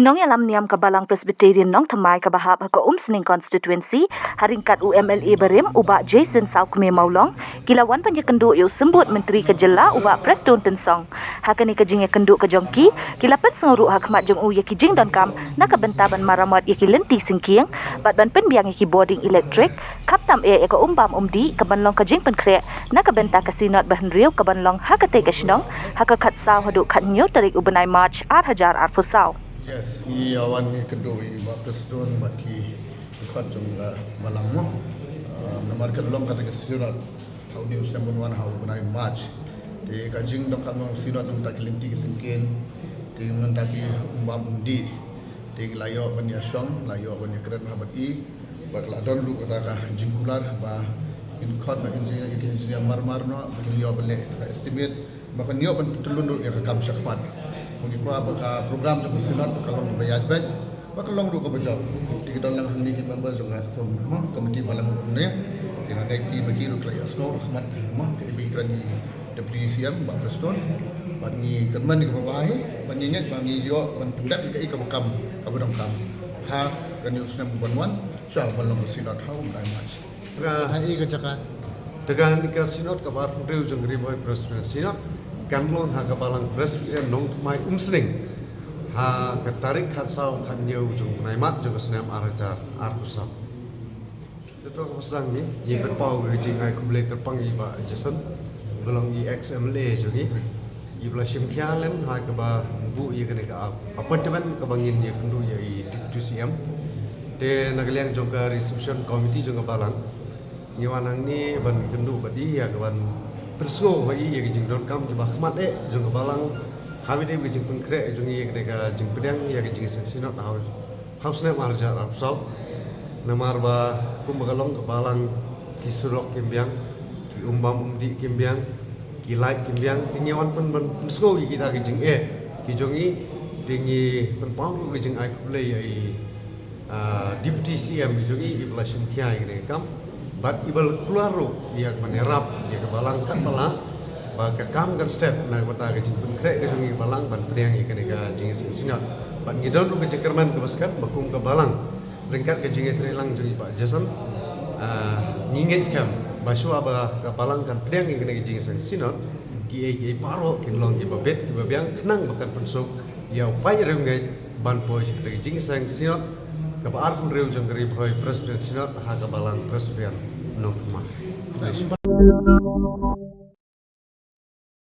Kinong alam niam kabalang Presbyterian nong thamai kabahap haka Sning constituency haringkat UMLA Barim ubak Jason Saukme Maulong kilawan panja kenduk yu sembut Menteri Kejela ubak Preston Tensong hakani kejing kenduk kejongki kilapan senguruk hakmat jong u ya kijing don kam nak bentaban maramot ya kilenti singkiang bat ban penbiang ya boarding electric kaptam e ka umbam umdi kabanlong kejing penkrek nak benta kasinot bahenriu kabanlong hakate kasnong hakakat saw haduk katnyo tarik ubenai march 8,000 arfusau. Yes, i awan ni kedua i Preston bagi ikut jumlah malam mo. Nomor kedua kata keseluruhan hau ni usah menuan hau benai March. Di kajing dong kamu sirat dong tak kelinti kesingkin. Di mentaki umbam undi. Di layak banyasong, layak banyak keren mahabat i. Bakladon lu kata jingkular bah ikut nak engineer marmar no beliau boleh estimate bahkan niat pentelun yang kekam syakmat. Mungkin apa program jom sinot kalau bayar baik, bakal long dulu kebejar. Di kita lang handi kita member jom komiti balang ni, dengan KP bagi lu kelaya snow, khmat mah KP kerani WCM bak Preston, bagi kerman di kebawah, bagi nyet bagi dia pendak di KP kebakam, kabudang kam. Ha kerani usnam buan syal balang sinot hau mulai match. Hai kecakan. Dengan sinot kabar putih jom riboy Preston sinot. Kanlon ha kapalang Presbyterian nong tumai Sning ha katarik khatsau khanyeu jung naimat jung senam arajar arkusap itu pasang ni ji berpau ji ngai kumle terpang i ba Jason belong i XMLA jungi i bla sim khialem ha ka ba bu i kene ka appointment ka bangin ye kundu ye i deputy CM te nagaliang jung ka reception committee jung ka balang ngiwanang ni ban kundu badi ya ka ban Perso bagi yang jeng don kam jebah mat jeng kebalang hawi de jeng pengkrek jeng ye kedeka jeng pedang ya jeng sinot haus ne marja rapsau namar ba kum bagalong kebalang kisrok kimbiang ki umbam umdi kimbiang ki light kimbiang tingyawan pen perso kita jeng ki jongi tingi pen pau jeng ai kulai ai deputy CM jongi iblasim kiai kedeka kam bat ibal keluar ru ia menerap ia kebalang kan balang bagi kam kan step nak bata ke jingpun krek ke sungi balang ban priang ia kena jing sinot bat ngidon ru ke kerman ke baskat bakum ke balang ringkat ke jing trelang jing Pak Jason ngingit skam basu aba ke balang kan priang ia kena jing sinot ki ai paro kinlong ki babet ki babiang kenang bakan pensuk ia upai rengai ban poi ke jing sinot kebaar pun reu jeng geri boy Presbyterian sinot ha ke balang Presbyterian nong